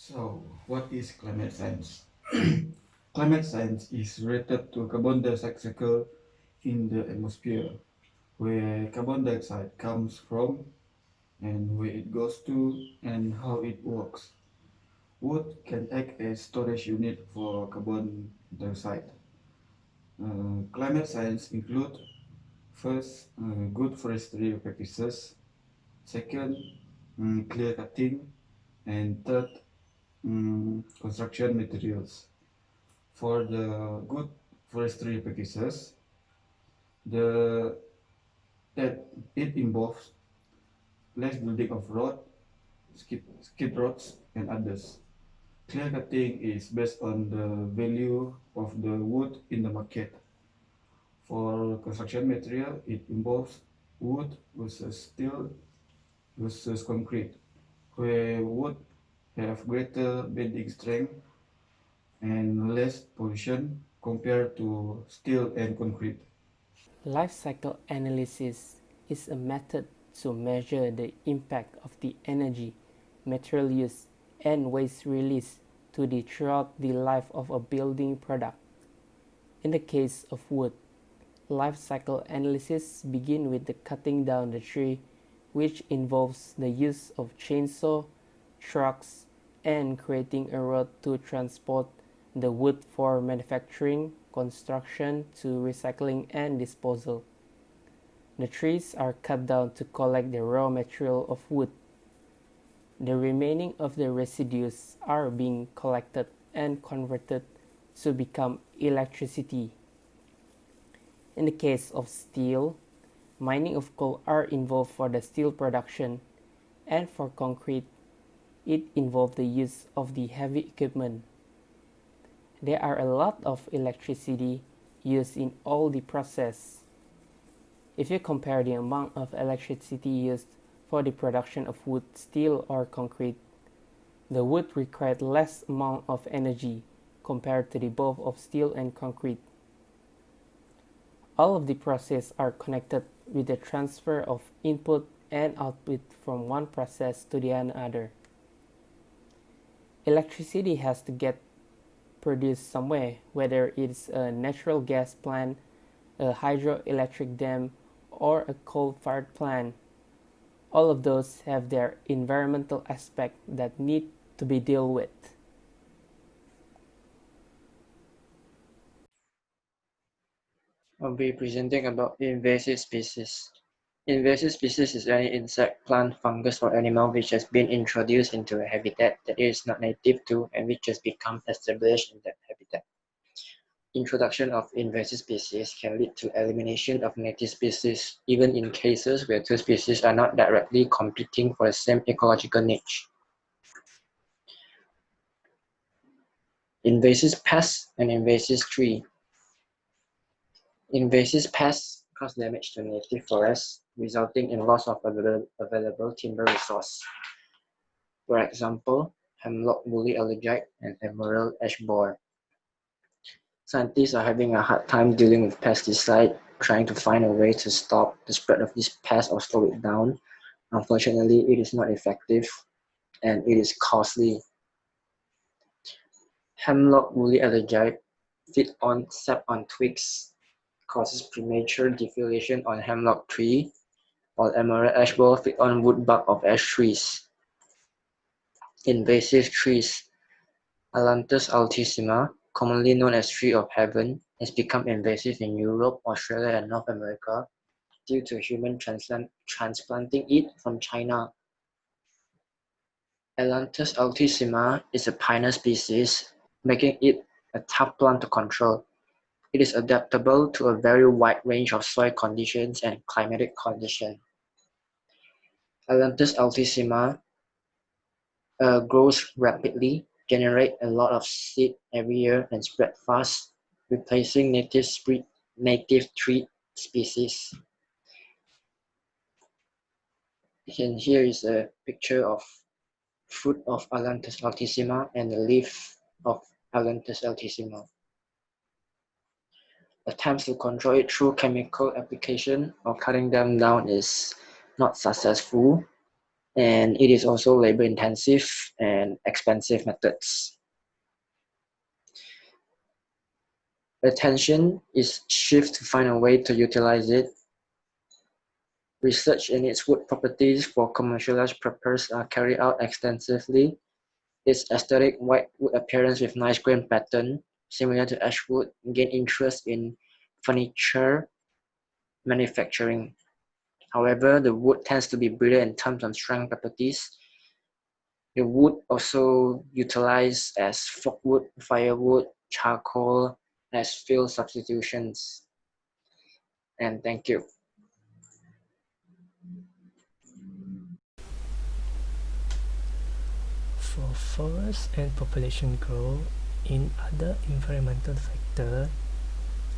So, what is climate science? Climate science is related to carbon dioxide cycle in the atmosphere, where carbon dioxide comes from and where it goes to and how it works. Wood can act as storage unit for carbon dioxide. Climate science include first, good forestry practices, second, clear cutting, and third, construction materials. For the good forestry practices, the that it involves less building of road, skid roads, and others. Clear cutting is based on the value of the wood in the market. For construction material, it involves wood versus steel versus concrete, where wood have greater bending strength and less pollution compared to steel and concrete. Life cycle analysis is a method to measure the impact of the energy, material use, and waste release throughout the life of a building product. In the case of wood, life cycle analysis begins with the cutting down the tree, which involves the use of chainsaw, trucks, and creating a road to transport the wood for manufacturing, construction to recycling and disposal. The trees are cut down to collect the raw material of wood. The remaining of the residues are being collected and converted to become electricity. In the case of steel, mining of coal are involved for the steel production, and for concrete, it involves the use of the heavy equipment. There are a lot of electricity used in all the process. If you compare the amount of electricity used for the production of wood, steel, or concrete, the wood required less amount of energy compared to the both of steel and concrete. All of the processes are connected with the transfer of input and output from one process to the another. Electricity has to get produced somewhere, whether it's a natural gas plant, a hydroelectric dam, or a coal-fired plant. All of those have their environmental aspect that need to be dealt with. I'll be presenting about invasive species. Invasive species is any insect, plant, fungus, or animal which has been introduced into a habitat that it is not native to and which has become established in that habitat. Introduction of invasive species can lead to elimination of native species, even in cases where two species are not directly competing for the same ecological niche. Invasive pests and invasive tree. Invasive pests cause damage to native forests, resulting in loss of available timber resource. For example, hemlock woolly allergic and emerald ash borer. Scientists are having a hard time dealing with pesticide, trying to find a way to stop the spread of this pest or slow it down. Unfortunately, it is not effective and it is costly. Hemlock woolly allergic feed on sap on twigs, causes premature defoliation on hemlock tree, while emerald ash borer feed on wood bark of ash trees. Invasive trees. Ailanthus altissima, commonly known as tree of heaven, has become invasive in Europe, Australia, and North America due to human transplanting it from China. Ailanthus altissima is a pioneer species, making it a tough plant to control. It is adaptable to a very wide range of soil conditions and climatic conditions. Ailanthus altissima grows rapidly, generate a lot of seed every year, and spread fast, replacing native tree species. And here is a picture of fruit of Ailanthus altissima and the leaf of Ailanthus altissima. Attempts to control it through chemical application or cutting them down is not successful. and it is also labor intensive and expensive methods. Attention is shifted to find a way to utilize it. Research in its wood properties for commercialized purposes are carried out extensively. Its aesthetic white wood appearance with nice grain pattern, similar to ash wood, gained interest in furniture manufacturing. However, the wood tends to be brittle in terms of strength properties. The wood also utilized as folkwood, firewood, charcoal as fuel substitutions. And thank you. For forest and population growth in other environmental factors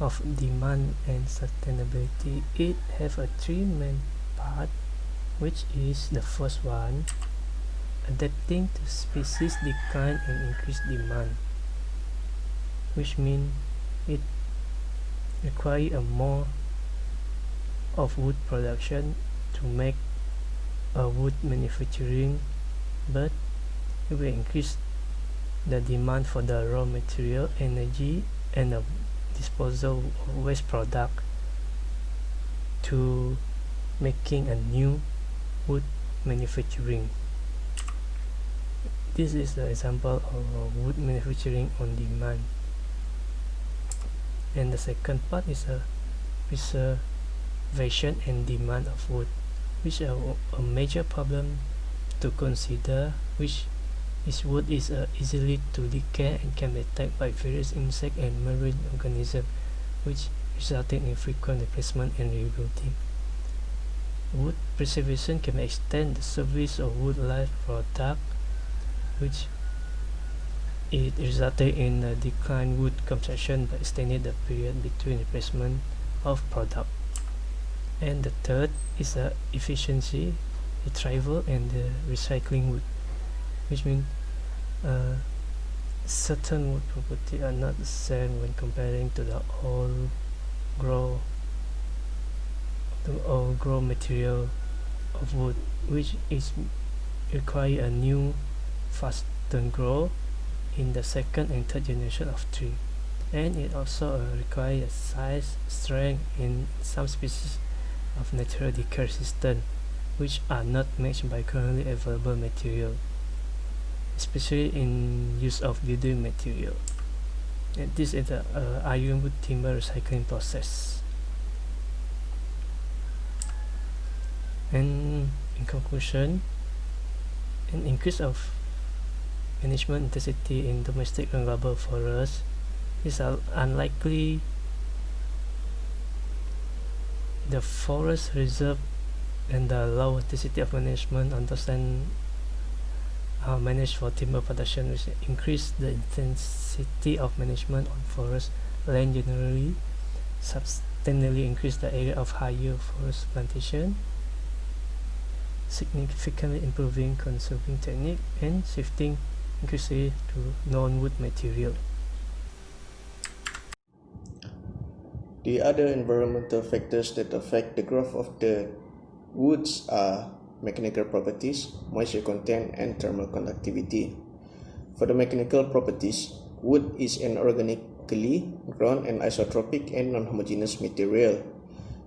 of demand and sustainability, it have a three main part, which is the first one, adapting to species decline and increased demand, which means it requires a more of wood production to make a wood manufacturing, but it will increase the demand for the raw material, energy, and the disposal of waste product to making a new wood manufacturing. This is the example of wood manufacturing on demand. And the second part is a preservation and demand of wood, which is a major problem to consider, which is wood is easily to decay and can be attacked by various insect and marine organisms, which resulting in frequent replacement and rebuilding. Wood preservation can extend the service of wood life product, which it resulted in a decline wood consumption by extending the period between replacement of product. And the third is efficiency, retrieval, and recycling wood, which means certain wood properties are not the same when comparing to the old grow material of wood, which is require a new faster grow in the second and third generation of tree, and it also requires size, strength, and some species of natural decay resistance, which are not matched by currently available material, especially in use of building material. And this is the ironwood timber recycling process. And in conclusion, an increase of management intensity in domestic and global forests is unlikely. The forest reserve and the low intensity of management understand managed for timber production, which increase the intensity of management on forest land generally, substantially increase the area of higher forest plantation, significantly improving conserving technique, and shifting increasingly to non-wood material. The other environmental factors that affect the growth of the woods are mechanical properties, moisture content, and thermal conductivity. For the mechanical properties, wood is an organically grown and isotropic and non-homogeneous material.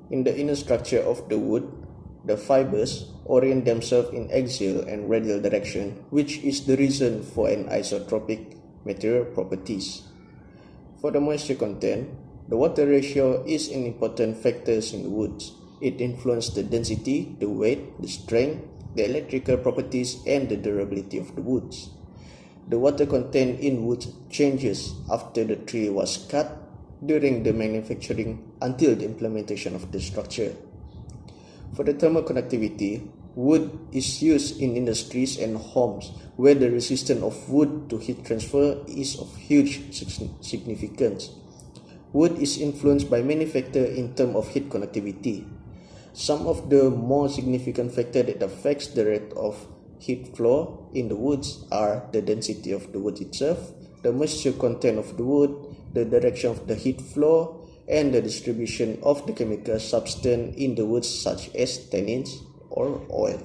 In the inner structure of the wood, the fibers orient themselves in axial and radial direction, which is the reason for an isotropic material properties. For the moisture content, the water ratio is an important factor in the woods. It influences the density, the weight, the strength, the electrical properties, and the durability of the woods. The water content in wood changes after the tree was cut, during the manufacturing, until the implementation of the structure. For the thermal conductivity, wood is used in industries and homes where the resistance of wood to heat transfer is of huge significance. Wood is influenced by many factors in terms of heat conductivity. Some of the more significant factors that affects the rate of heat flow in the woods are the density of the wood itself, the moisture content of the wood, the direction of the heat flow, and the distribution of the chemical substance in the woods such as tannins or oil.